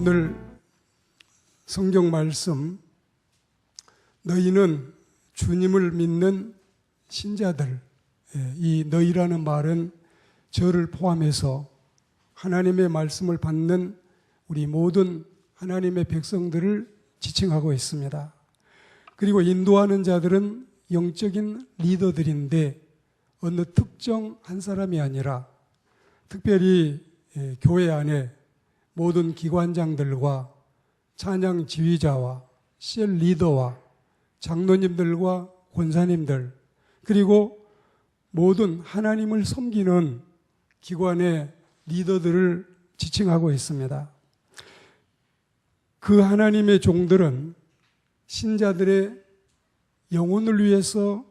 오늘 성경 말씀, 너희는 주님을 믿는 신자들, 이 너희라는 말은 저를 포함해서 하나님의 말씀을 받는 우리 모든 하나님의 백성들을 지칭하고 있습니다. 그리고 인도하는 자들은 영적인 리더들인데 어느 특정 한 사람이 아니라 특별히 교회 안에 모든 기관장들과 찬양 지휘자와 셀 리더와 장로님들과 권사님들, 그리고 모든 하나님을 섬기는 기관의 리더들을 지칭하고 있습니다. 그 하나님의 종들은 신자들의 영혼을 위해서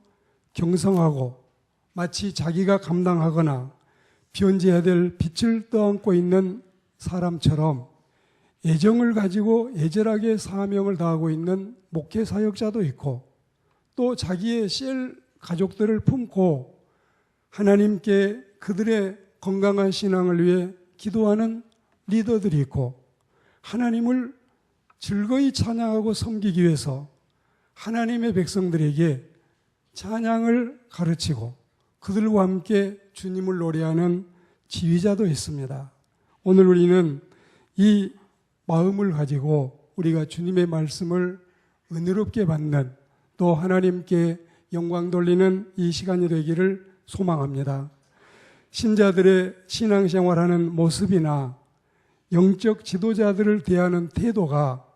경성하고 마치 자기가 감당하거나 변제해야 될 빚을 떠안고 있는 사람처럼 애정을 가지고 애절하게 사명을 다하고 있는 목회 사역자도 있고, 또 자기의 셀 가족들을 품고 하나님께 그들의 건강한 신앙을 위해 기도하는 리더들이 있고, 하나님을 즐거이 찬양하고 섬기기 위해서 하나님의 백성들에게 찬양을 가르치고 그들과 함께 주님을 노래하는 지휘자도 있습니다. 오늘 우리는 이 마음을 가지고 우리가 주님의 말씀을 은혜롭게 받는, 또 하나님께 영광 돌리는 이 시간이 되기를 소망합니다. 신자들의 신앙생활하는 모습이나 영적 지도자들을 대하는 태도가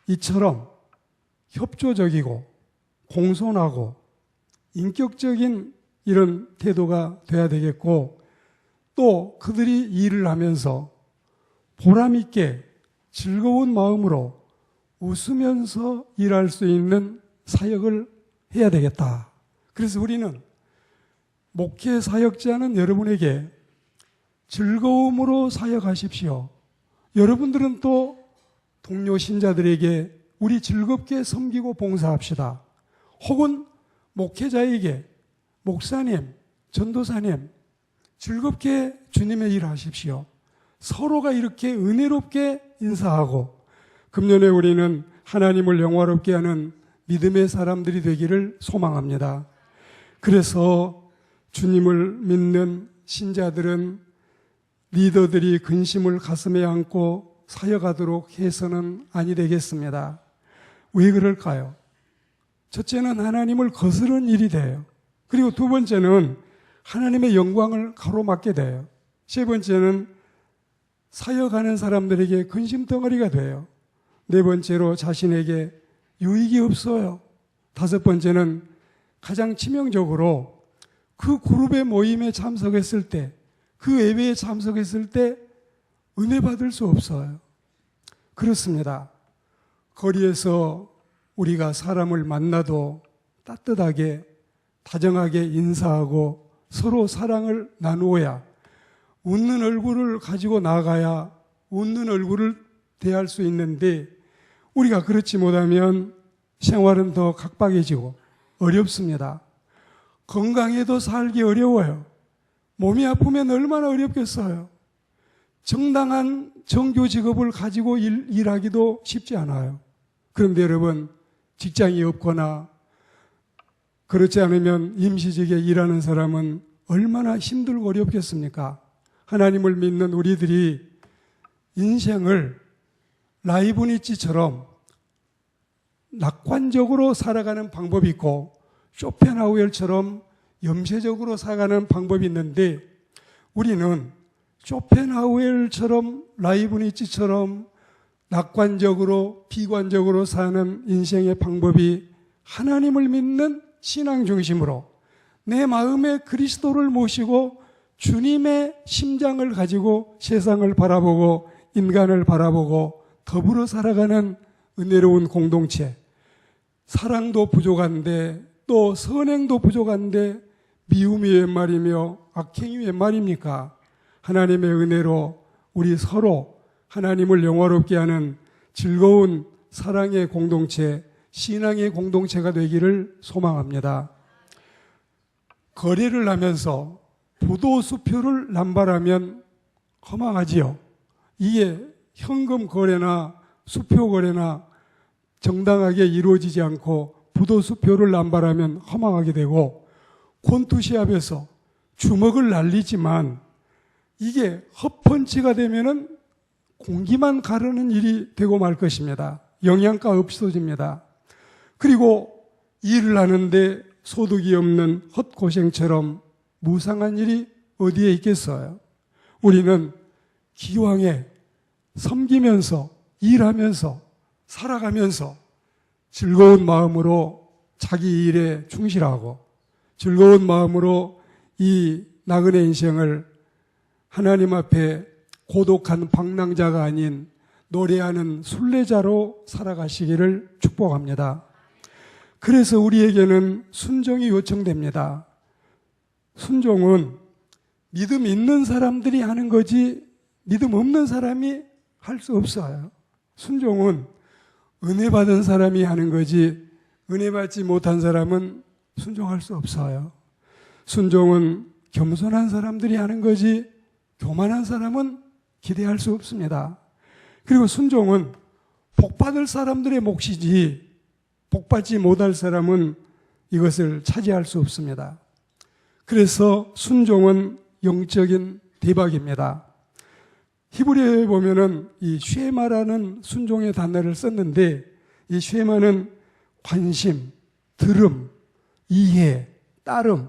이처럼 협조적이고 공손하고 인격적인 이런 태도가 돼야 되겠고, 또 그들이 일을 하면서 보람있게 즐거운 마음으로 웃으면서 일할 수 있는 사역을 해야 되겠다. 그래서 우리는 목회 사역자는 여러분에게 즐거움으로 사역하십시오. 여러분들은 또 동료 신자들에게 우리 즐겁게 섬기고 봉사합시다. 혹은 목회자에게 목사님, 전도사님, 즐겁게 주님의 일을 하십시오. 서로가 이렇게 은혜롭게 인사하고, 금년에 우리는 하나님을 영화롭게 하는 믿음의 사람들이 되기를 소망합니다. 그래서 주님을 믿는 신자들은 리더들이 근심을 가슴에 안고 사역하도록 해서는 아니 되겠습니다. 왜 그럴까요? 첫째는 하나님을 거스르는 일이 돼요. 그리고 두 번째는 하나님의 영광을 가로막게 돼요. 세 번째는 사역하는 사람들에게 근심덩어리가 돼요. 네 번째로 자신에게 유익이 없어요. 다섯 번째는 가장 치명적으로 그 그룹의 모임에 참석했을 때, 그 예배에 참석했을 때 은혜 받을 수 없어요. 그렇습니다. 거리에서 우리가 사람을 만나도 따뜻하게 다정하게 인사하고 서로 사랑을 나누어야, 웃는 얼굴을 가지고 나가야 웃는 얼굴을 대할 수 있는데, 우리가 그렇지 못하면 생활은 더 각박해지고 어렵습니다. 건강해도 살기 어려워요. 몸이 아프면 얼마나 어렵겠어요. 정당한 정규 직업을 가지고 일하기도 쉽지 않아요. 그런데 여러분, 직장이 없거나 그렇지 않으면 임시직에 일하는 사람은 얼마나 힘들고 어렵겠습니까? 하나님을 믿는 우리들이 인생을 라이브니츠처럼 낙관적으로 살아가는 방법이 있고, 쇼펜하우엘처럼 염세적으로 살아가는 방법이 있는데, 우리는 쇼펜하우엘처럼 라이브니츠처럼 낙관적으로 비관적으로 사는 인생의 방법이 하나님을 믿는 신앙 중심으로 내 마음에 그리스도를 모시고 주님의 심장을 가지고 세상을 바라보고 인간을 바라보고 더불어 살아가는 은혜로운 공동체. 사랑도 부족한데 또 선행도 부족한데 미움이 웬 말이며 악행이 웬 말입니까? 하나님의 은혜로 우리 서로 하나님을 영화롭게 하는 즐거운 사랑의 공동체, 신앙의 공동체가 되기를 소망합니다. 거래를 하면서 부도수표를 남발하면 허망하지요. 이게 현금 거래나 수표 거래나 정당하게 이루어지지 않고 부도 수표를 남발하면 허망하게 되고, 권투 시합에서 주먹을 날리지만 이게 헛펀치가 되면은 공기만 가르는 일이 되고 말 것입니다. 영양가 없어집니다. 그리고 일을 하는데 소득이 없는 헛고생처럼 무상한 일이 어디에 있겠어요? 우리는 기왕에 섬기면서 일하면서 살아가면서 즐거운 마음으로 자기 일에 충실하고 즐거운 마음으로 이 나그네 인생을 하나님 앞에 고독한 방랑자가 아닌 노래하는 순례자로 살아가시기를 축복합니다. 그래서 우리에게는 순종이 요청됩니다. 순종은 믿음 있는 사람들이 하는 거지 믿음 없는 사람이 할 수 없어요. 순종은 은혜 받은 사람이 하는 거지 은혜 받지 못한 사람은 순종할 수 없어요. 순종은 겸손한 사람들이 하는 거지 교만한 사람은 기대할 수 없습니다. 그리고 순종은 복받을 사람들의 몫이지 복받지 못할 사람은 이것을 차지할 수 없습니다. 그래서 순종은 영적인 대박입니다. 히브리어에 보면은 이 쉐마라는 순종의 단어를 썼는데, 이 쉐마는 관심, 들음, 이해, 따름,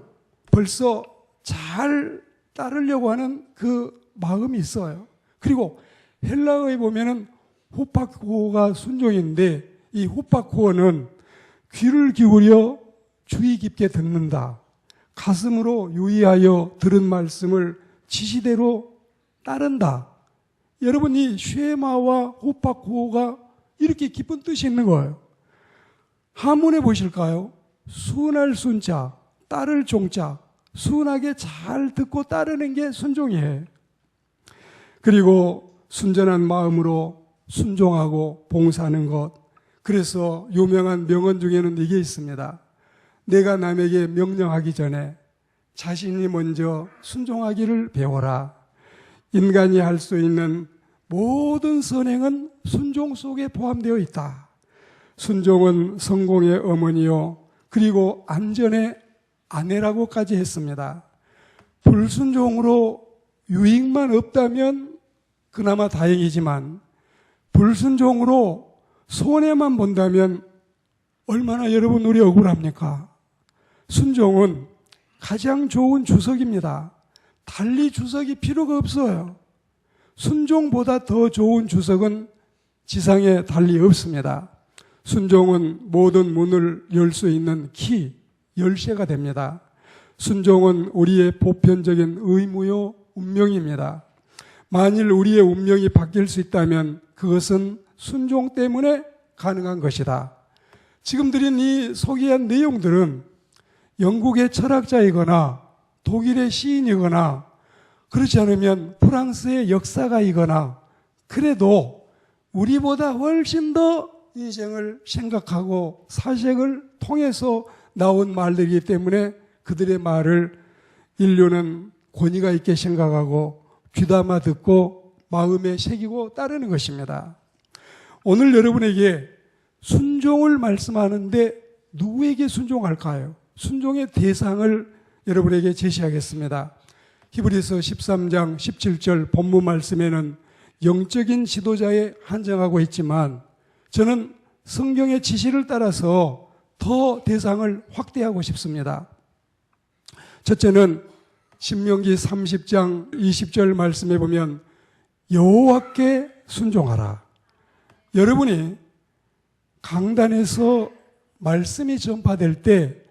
벌써 잘 따르려고 하는 그 마음이 있어요. 그리고 헬라어에 보면은 호파쿠오가 순종인데, 이 호파쿠오는 귀를 기울여 주의 깊게 듣는다, 가슴으로 유의하여 들은 말씀을 지시대로 따른다. 여러분, 이 쉐마와 호파쿠오가 이렇게 깊은 뜻이 있는 거예요. 한문에 보실까요? 순할 순자, 따를 종자, 순하게 잘 듣고 따르는 게 순종이에요. 그리고 순전한 마음으로 순종하고 봉사하는 것. 그래서 유명한 명언 중에는 이게 있습니다. 내가 남에게 명령하기 전에 자신이 먼저 순종하기를 배워라. 인간이 할 수 있는 모든 선행은 순종 속에 포함되어 있다. 순종은 성공의 어머니요, 그리고 안전의 아내라고까지 했습니다. 불순종으로 유익만 없다면 그나마 다행이지만 불순종으로 손해만 본다면 얼마나 여러분 우리 억울합니까? 순종은 가장 좋은 주석입니다. 달리 주석이 필요가 없어요. 순종보다 더 좋은 주석은 지상에 달리 없습니다. 순종은 모든 문을 열 수 있는 키, 열쇠가 됩니다. 순종은 우리의 보편적인 의무요, 운명입니다. 만일 우리의 운명이 바뀔 수 있다면 그것은 순종 때문에 가능한 것이다. 지금 드린 이 소개한 내용들은 영국의 철학자이거나 독일의 시인이거나 그렇지 않으면 프랑스의 역사가이거나 그래도 우리보다 훨씬 더 인생을 생각하고 사색을 통해서 나온 말들이기 때문에 그들의 말을 인류는 권위가 있게 생각하고 귀담아 듣고 마음에 새기고 따르는 것입니다. 오늘 여러분에게 순종을 말씀하는데 누구에게 순종할까요? 순종의 대상을 여러분에게 제시하겠습니다. 히브리서 13장 17절 본문 말씀에는 영적인 지도자에 한정하고 있지만 저는 성경의 지시를 따라서 더 대상을 확대하고 싶습니다. 첫째는 신명기 30장 20절 말씀에 보면 여호와께 순종하라. 여러분이 강단에서 말씀이 전파될 때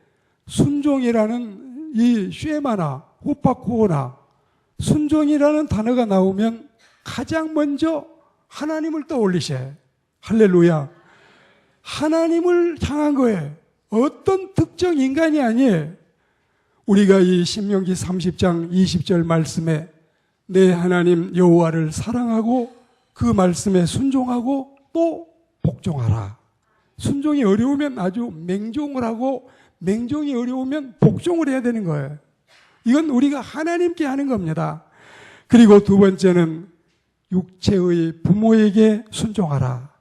순종이라는 이 쉐마나 호파쿠오나 순종이라는 단어가 나오면 가장 먼저 하나님을 떠올리셔. 할렐루야. 하나님을 향한 거예요. 어떤 특정 인간이 아니에요. 우리가 이 신명기 30장 20절 말씀에 내 하나님 여호와를 사랑하고 그 말씀에 순종하고 또 복종하라. 순종이 어려우면 아주 맹종을 하고 맹종이 어려우면 복종을 해야 되는 거예요. 이건 우리가 하나님께 하는 겁니다. 그리고 두 번째는 육체의 부모에게 순종하라.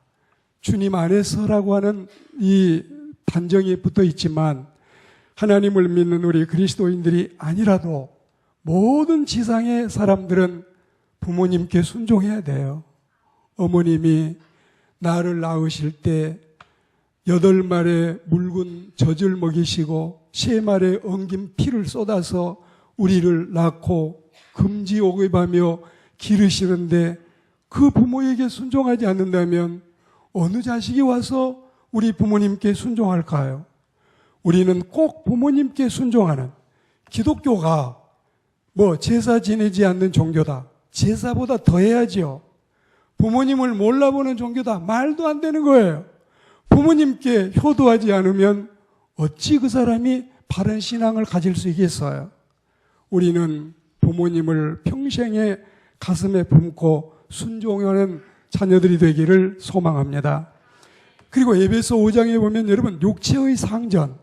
주님 안에서라고 하는 이 단정이 붙어 있지만 하나님을 믿는 우리 그리스도인들이 아니라도 모든 지상의 사람들은 부모님께 순종해야 돼요. 어머님이 나를 낳으실 때 8마리의 묽은 젖을 먹이시고 3마리의 엉긴 피를 쏟아서 우리를 낳고 금지옥입하며 기르시는데 그 부모에게 순종하지 않는다면 어느 자식이 와서 우리 부모님께 순종할까요? 우리는 꼭 부모님께 순종하는, 기독교가 제사 지내지 않는 종교다. 제사보다 더 해야지요. 부모님을 몰라보는 종교다. 말도 안 되는 거예요. 부모님께 효도하지 않으면 어찌 그 사람이 바른 신앙을 가질 수 있겠어요? 우리는 부모님을 평생에 가슴에 품고 순종하는 자녀들이 되기를 소망합니다. 그리고 에베소 5장에 보면 여러분 육체의 상전,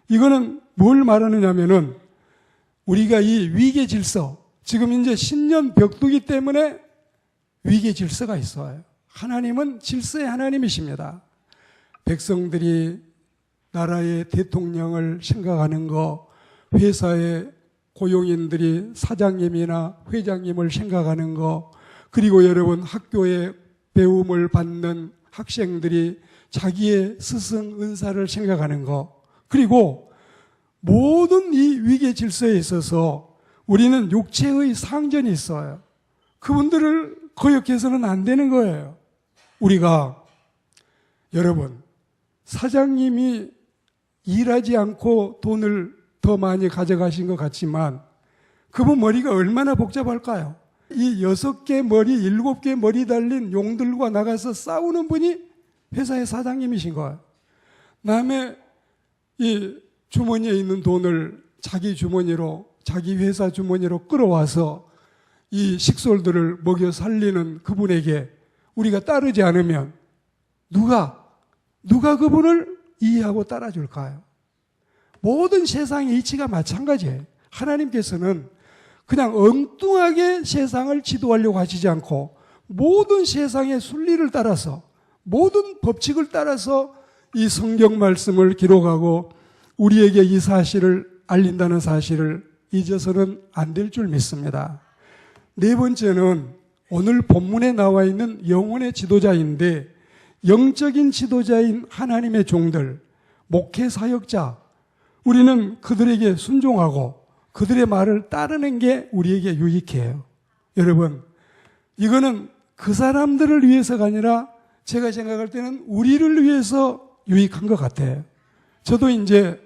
이거는 뭘 말하느냐면은 우리가 이 위계 질서, 지금 이제 신년 벽두기 때문에 위계 질서가 있어요. 하나님은 질서의 하나님이십니다. 백성들이 나라의 대통령을 생각하는 거, 회사의 고용인들이 사장님이나 회장님을 생각하는 거, 그리고 여러분 학교에 배움을 받는 학생들이 자기의 스승 은사를 생각하는 거, 그리고 모든 이 위계 질서에 있어서 우리는 육체의 상전이 있어요. 그분들을 거역해서는 안 되는 거예요. 우리가 여러분 사장님이 일하지 않고 돈을 더 많이 가져가신 것 같지만 그분 머리가 얼마나 복잡할까요? 이 6개 머리, 7개 머리 달린 용들과 나가서 싸우는 분이 회사의 사장님이신 거예요. 그다음에 이 주머니에 있는 돈을 자기 주머니로, 자기 회사 주머니로 끌어와서 이 식솔들을 먹여 살리는 그분에게 우리가 따르지 않으면 누가 그분을 이해하고 따라줄까요? 모든 세상의 이치가 마찬가지예요. 하나님께서는 그냥 엉뚱하게 세상을 지도하려고 하시지 않고 모든 세상의 순리를 따라서, 모든 법칙을 따라서 이 성경 말씀을 기록하고 우리에게 이 사실을 알린다는 사실을 잊어서는 안 될 줄 믿습니다. 네 번째는 오늘 본문에 나와 있는 영혼의 지도자인데, 영적인 지도자인 하나님의 종들, 목회 사역자, 우리는 그들에게 순종하고 그들의 말을 따르는 게 우리에게 유익해요. 여러분, 이거는 그 사람들을 위해서가 아니라 제가 생각할 때는 우리를 위해서 유익한 것 같아요. 저도 이제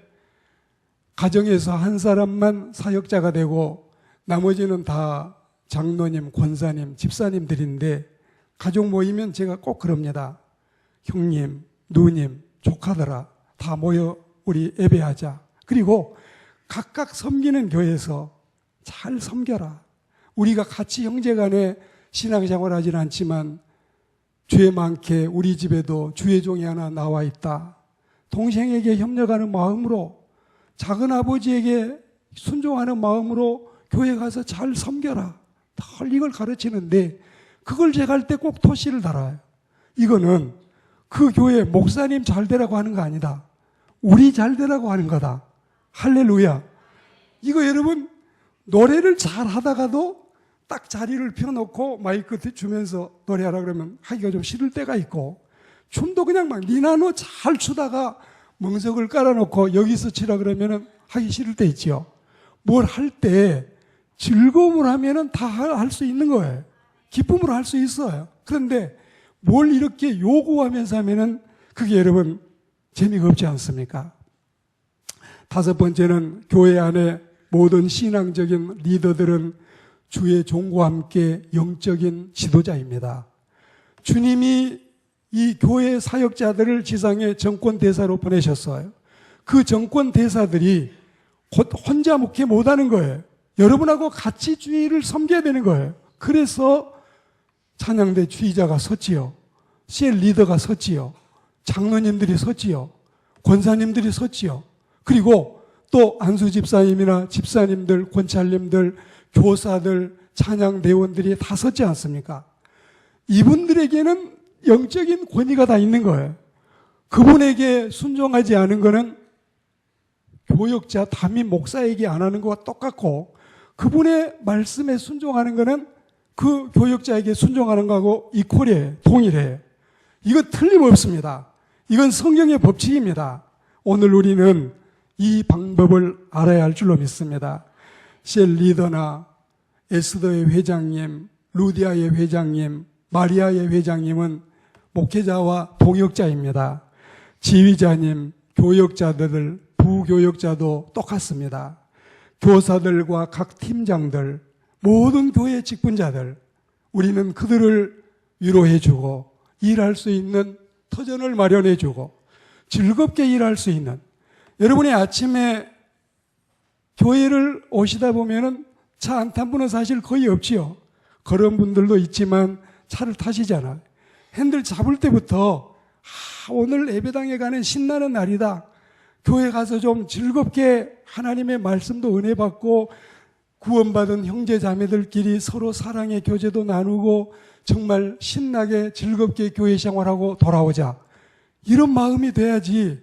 가정에서 한 사람만 사역자가 되고 나머지는 다 장로님, 권사님, 집사님들인데 가족 모이면 제가 꼭 그럽니다. 형님, 누님, 조카들아 다 모여 우리 예배하자. 그리고 각각 섬기는 교회에서 잘 섬겨라. 우리가 같이 형제간에 신앙생활 하진 않지만 죄 많게 우리 집에도 주의 종이 하나 나와 있다. 동생에게 협력하는 마음으로, 작은 아버지에게 순종하는 마음으로 교회 가서 잘 섬겨라. 늘 이걸 가르치는데 그걸 제가 할 때 꼭 토시를 달아요. 이거는 그 교회 목사님 잘 되라고 하는 거 아니다. 우리 잘 되라고 하는 거다. 할렐루야. 이거 여러분 노래를 잘 하다가도 딱 자리를 펴놓고 마이크 주면서 노래하라 그러면 하기가 좀 싫을 때가 있고, 춤도 그냥 막 니나노 잘 추다가 멍석을 깔아놓고 여기서 치라 그러면 하기 싫을 때 있죠. 뭘 할 때 즐거움을 하면은 다 할 수 있는 거예요. 기쁨으로 할 수 있어요. 그런데 뭘 이렇게 요구하면서 하면은 그게 여러분 재미가 없지 않습니까? 다섯 번째는 교회 안에 모든 신앙적인 리더들은 주의 종과 함께 영적인 지도자입니다. 주님이 이 교회 사역자들을 지상의 정권 대사로 보내셨어요. 그 정권 대사들이 곧 혼자 목회 못하는 거예요. 여러분하고 같이 주의를 섬겨야 되는 거예요. 그래서 찬양대 주의자가 섰지요. 셀 리더가 섰지요. 장로님들이 섰지요. 권사님들이 섰지요. 그리고 또 안수 집사님이나 집사님들, 권찰님들, 교사들, 찬양대원들이 다 섰지 않습니까? 이분들에게는 영적인 권위가 다 있는 거예요. 그분에게 순종하지 않은 거는 교역자, 담임 목사에게 안 하는 것과 똑같고, 그분의 말씀에 순종하는 거는 그 교역자에게 순종하는 거하고 이퀄이에요. 동일해요. 이건 틀림없습니다. 이건 성경의 법칙입니다. 오늘 우리는 이 방법을 알아야 할 줄로 믿습니다. 셀 리더나 에스더의 회장님, 루디아의 회장님, 마리아의 회장님은 목회자와 동역자입니다. 지휘자님, 교역자들, 부교역자도 똑같습니다. 교사들과 각 팀장들, 모든 교회 직분자들, 우리는 그들을 위로해주고 일할 수 있는 터전을 마련해주고 즐겁게 일할 수 있는, 여러분이 아침에 교회를 오시다 보면은 차 안 탄 분은 사실 거의 없지요. 그런 분들도 있지만 차를 타시잖아요. 핸들 잡을 때부터 오늘 예배당에 가는 신나는 날이다. 교회 가서 좀 즐겁게 하나님의 말씀도 은혜 받고 구원받은 형제 자매들끼리 서로 사랑의 교제도 나누고 정말 신나게 즐겁게 교회 생활하고 돌아오자. 이런 마음이 돼야지,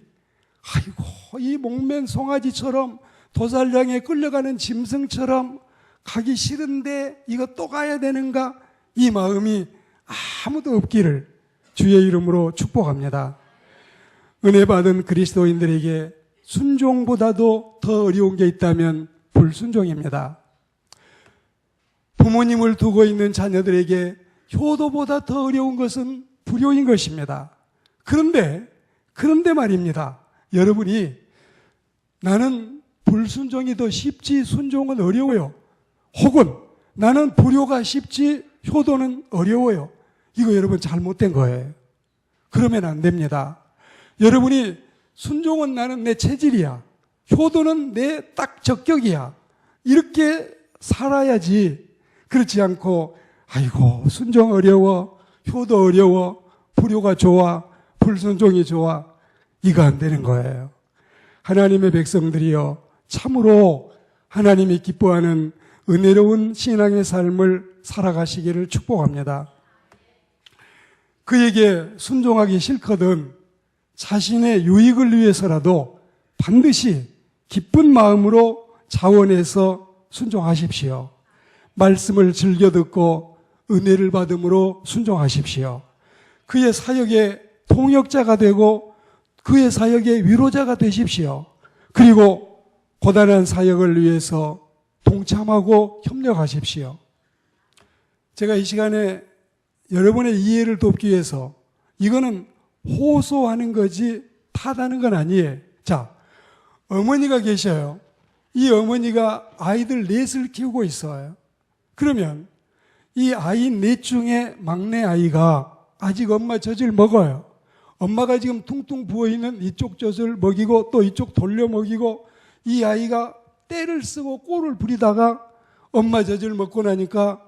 아이고 이 목맨 송아지처럼 도살장에 끌려가는 짐승처럼 가기 싫은데 이거 또 가야 되는가, 이 마음이 아무도 없기를 주의 이름으로 축복합니다. 은혜 받은 그리스도인들에게 순종보다도 더 어려운 게 있다면 불순종입니다. 부모님을 두고 있는 자녀들에게 효도보다 더 어려운 것은 불효인 것입니다. 그런데 말입니다. 여러분이 나는 불순종이 더 쉽지 순종은 어려워요. 혹은 나는 불효가 쉽지 효도는 어려워요. 이거 여러분 잘못된 거예요. 그러면 안 됩니다. 여러분이 순종은 나는 내 체질이야, 효도는 내 딱 적격이야, 이렇게 살아야지. 그렇지 않고 아이고 순종 어려워, 효도 어려워, 불효가 좋아, 불순종이 좋아, 이거 안 되는 거예요. 하나님의 백성들이여 참으로 하나님이 기뻐하는 은혜로운 신앙의 삶을 살아가시기를 축복합니다. 그에게 순종하기 싫거든 자신의 유익을 위해서라도 반드시 기쁜 마음으로 자원해서 순종하십시오. 말씀을 즐겨 듣고 은혜를 받음으로 순종하십시오. 그의 사역의 동역자가 되고 그의 사역의 위로자가 되십시오. 그리고 고단한 사역을 위해서 동참하고 협력하십시오. 제가 이 시간에 여러분의 이해를 돕기 위해서, 이거는 호소하는 거지 타다는 건 아니에요. 자, 어머니가 계셔요. 이 어머니가 아이들 넷을 키우고 있어요. 그러면 이 아이 넷 중에 막내 아이가 아직 엄마 젖을 먹어요. 엄마가 지금 퉁퉁 부어있는 이쪽 젖을 먹이고 또 이쪽 돌려 먹이고, 이 아이가 떼를 쓰고 꼴을 부리다가 엄마 젖을 먹고 나니까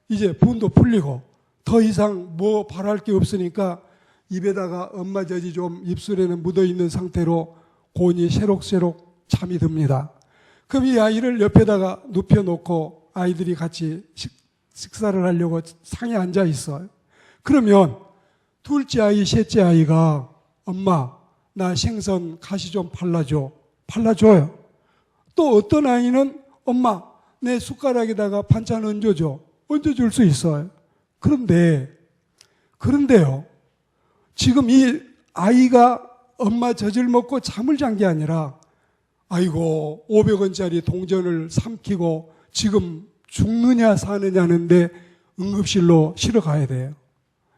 이제 분도 풀리고 더 이상 뭐 바랄 게 없으니까 입에다가 엄마 젖이 좀 입술에는 묻어있는 상태로 곤히 새록새록 잠이 듭니다. 그럼 이 아이를 옆에다가 눕혀놓고 아이들이 같이 식사를 하려고 상에 앉아 있어요. 그러면 둘째 아이, 셋째 아이가 엄마 나 생선 가시 좀 팔라줘. 팔라줘요. 또 어떤 아이는 엄마 내 숟가락에다가 반찬 얹어줘. 얹어줄 수 있어요. 그런데요, 지금 이 아이가 엄마 젖을 먹고 잠을 잔 게 아니라 아이고 500원짜리 동전을 삼키고 지금 죽느냐 사느냐는데 응급실로 실어 가야 돼요.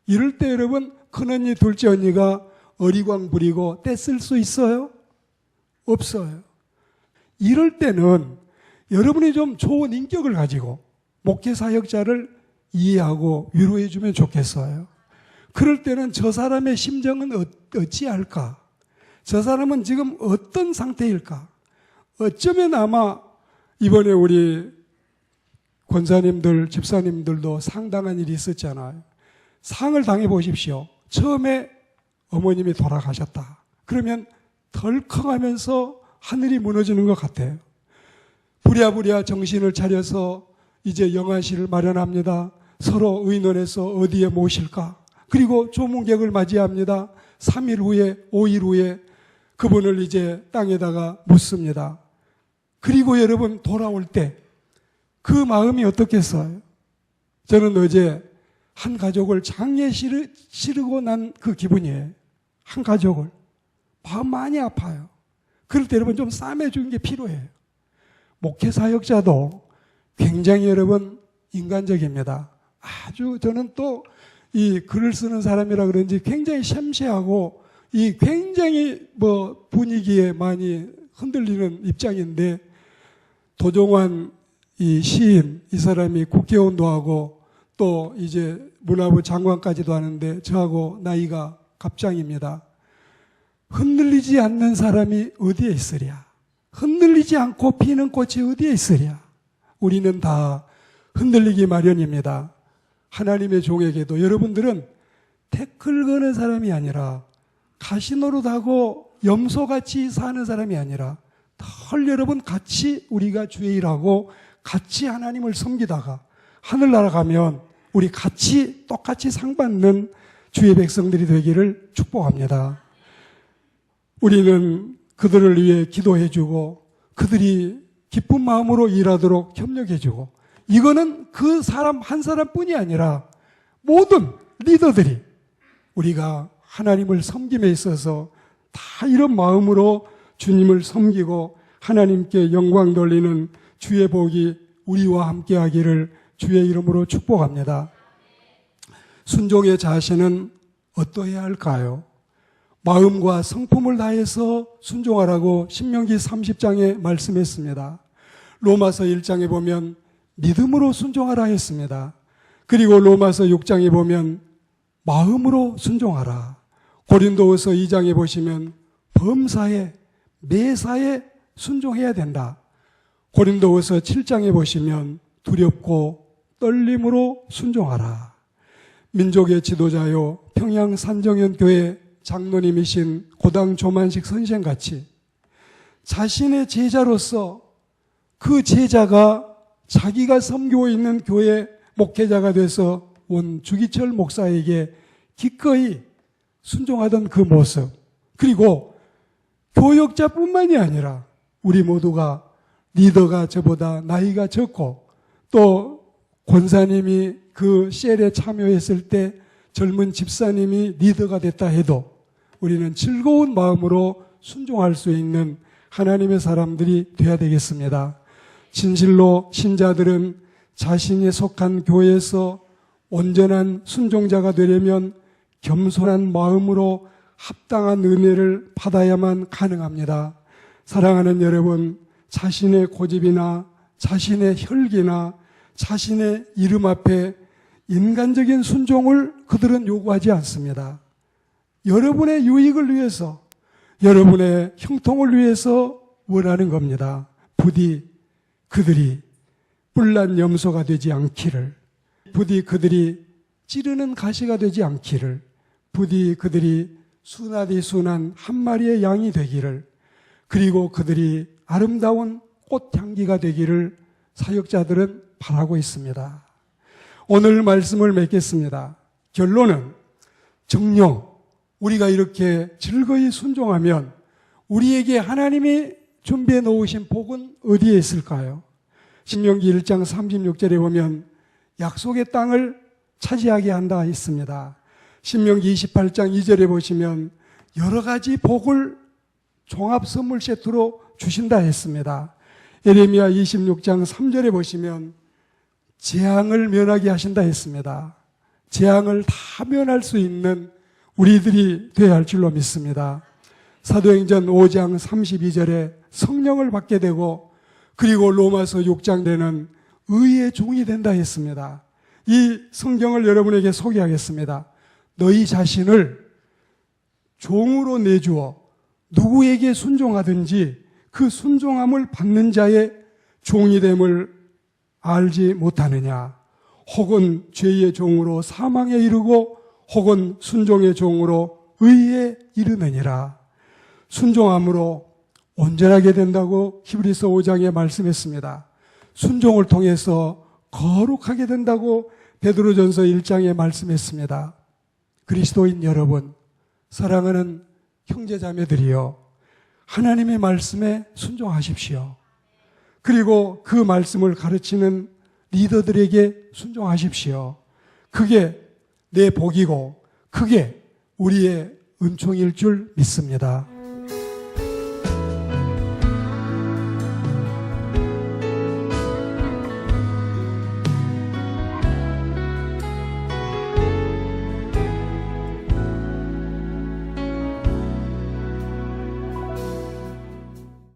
이럴 때 여러분 큰언니 둘째 언니가 어리광 부리고 떼쓸 수 있어요? 없어요. 이럴 때는 여러분이 좀 좋은 인격을 가지고 목회 사역자를 이해하고 위로해 주면 좋겠어요. 그럴 때는 저 사람의 심정은 어찌할까? 저 사람은 지금 어떤 상태일까? 어쩌면 아마 이번에 우리 권사님들, 집사님들도 상당한 일이 있었잖아요. 상을 당해 보십시오. 처음에 어머님이 돌아가셨다. 그러면 덜컹하면서 하늘이 무너지는 것 같아요. 부랴부랴 정신을 차려서 이제 영안실을 마련합니다. 서로 의논해서 어디에 모실까? 그리고 조문객을 맞이합니다. 3일 후에 5일 후에 그분을 이제 땅에다가 묻습니다. 그리고 여러분 돌아올 때 그 마음이 어떻겠어요? 저는 어제 한 가족을 장례 치르고 난 그 기분이에요. 한 가족을. 마음 많이 아파요. 그럴 때 여러분 좀 싸매주는 게 필요해요. 목회 사역자도 굉장히 여러분 인간적입니다. 아주 저는 또 이 글을 쓰는 사람이라 그런지 굉장히 섬세하고 이 굉장히 분위기에 많이 흔들리는 입장인데 도종환 이 시인 이 사람이 국회의원도 하고 또 이제 문화부 장관까지도 하는데 저하고 나이가 갑장입니다. 흔들리지 않는 사람이 어디에 있으랴? 흔들리지 않고 피는 꽃이 어디에 있으랴? 우리는 다 흔들리기 마련입니다. 하나님의 종에게도 여러분들은 태클 거는 사람이 아니라 가시노릇하고 염소같이 사는 사람이 아니라 늘 여러분 같이 우리가 주의 일하고 같이 하나님을 섬기다가 하늘나라 가면 우리 같이 똑같이 상 받는 주의 백성들이 되기를 축복합니다. 우리는 그들을 위해 기도해주고 그들이 기쁜 마음으로 일하도록 협력해주고 이거는 그 사람 한 사람뿐이 아니라 모든 리더들이 우리가 하나님을 섬김에 있어서 다 이런 마음으로 주님을 섬기고 하나님께 영광 돌리는 주의 복이 우리와 함께 하기를 주의 이름으로 축복합니다. 순종의 자세는 어떠해야 할까요? 마음과 성품을 다해서 순종하라고 신명기 30장에 말씀했습니다. 로마서 1장에 보면 믿음으로 순종하라 했습니다. 그리고 로마서 6장에 보면 마음으로 순종하라. 고린도후서 2장에 보시면 범사에 매사에 순종해야 된다. 고린도후서 7장에 보시면 두렵고 떨림으로 순종하라. 민족의 지도자요 평양 산정현 교회 장로님이신 고당 조만식 선생같이 자신의 제자로서 그 제자가 자기가 섬기고 있는 교회 목회자가 돼서 온 주기철 목사에게 기꺼이 순종하던 그 모습, 그리고 교역자뿐만이 아니라 우리 모두가 리더가 저보다 나이가 적고 또 권사님이 그 셀에 참여했을 때 젊은 집사님이 리더가 됐다 해도 우리는 즐거운 마음으로 순종할 수 있는 하나님의 사람들이 되어야 되겠습니다. 진실로 신자들은 자신이 속한 교회에서 온전한 순종자가 되려면 겸손한 마음으로 합당한 은혜를 받아야만 가능합니다. 사랑하는 여러분, 자신의 고집이나 자신의 혈기나 자신의 이름 앞에 인간적인 순종을 그들은 요구하지 않습니다. 여러분의 유익을 위해서, 여러분의 형통을 위해서 원하는 겁니다. 부디 그들이 뿔난 염소가 되지 않기를, 부디 그들이 찌르는 가시가 되지 않기를, 부디 그들이 순하디 순한 한 마리의 양이 되기를, 그리고 그들이 아름다운 꽃향기가 되기를 사역자들은 바라고 있습니다. 오늘 말씀을 맺겠습니다. 결론은 정녕 우리가 이렇게 즐거이 순종하면 우리에게 하나님이 준비해 놓으신 복은 어디에 있을까요? 신명기 1장 36절에 보면 약속의 땅을 차지하게 한다 있습니다. 신명기 28장 2절에 보시면 여러 가지 복을 종합 선물 세트로 주신다 했습니다. 예레미야 26장 3절에 보시면 재앙을 면하게 하신다 했습니다. 재앙을 다 면할 수 있는 우리들이 되어야 할 줄로 믿습니다. 사도행전 5장 32절에 성령을 받게 되고 그리고 로마서 6장에는 의의 종이 된다 했습니다. 이 성경을 여러분에게 소개하겠습니다. 너희 자신을 종으로 내주어 누구에게 순종하든지 그 순종함을 받는 자의 종이 됨을 알지 못하느냐? 혹은 죄의 종으로 사망에 이르고 혹은 순종의 종으로 의에 이르느니라. 순종함으로 온전하게 된다고 히브리서 5장에 말씀했습니다. 순종을 통해서 거룩하게 된다고 베드로전서 1장에 말씀했습니다. 그리스도인 여러분, 사랑하는 형제자매들이여, 하나님의 말씀에 순종하십시오. 그리고 그 말씀을 가르치는 리더들에게 순종하십시오. 그게 내 복이고 그게 우리의 은총일 줄 믿습니다.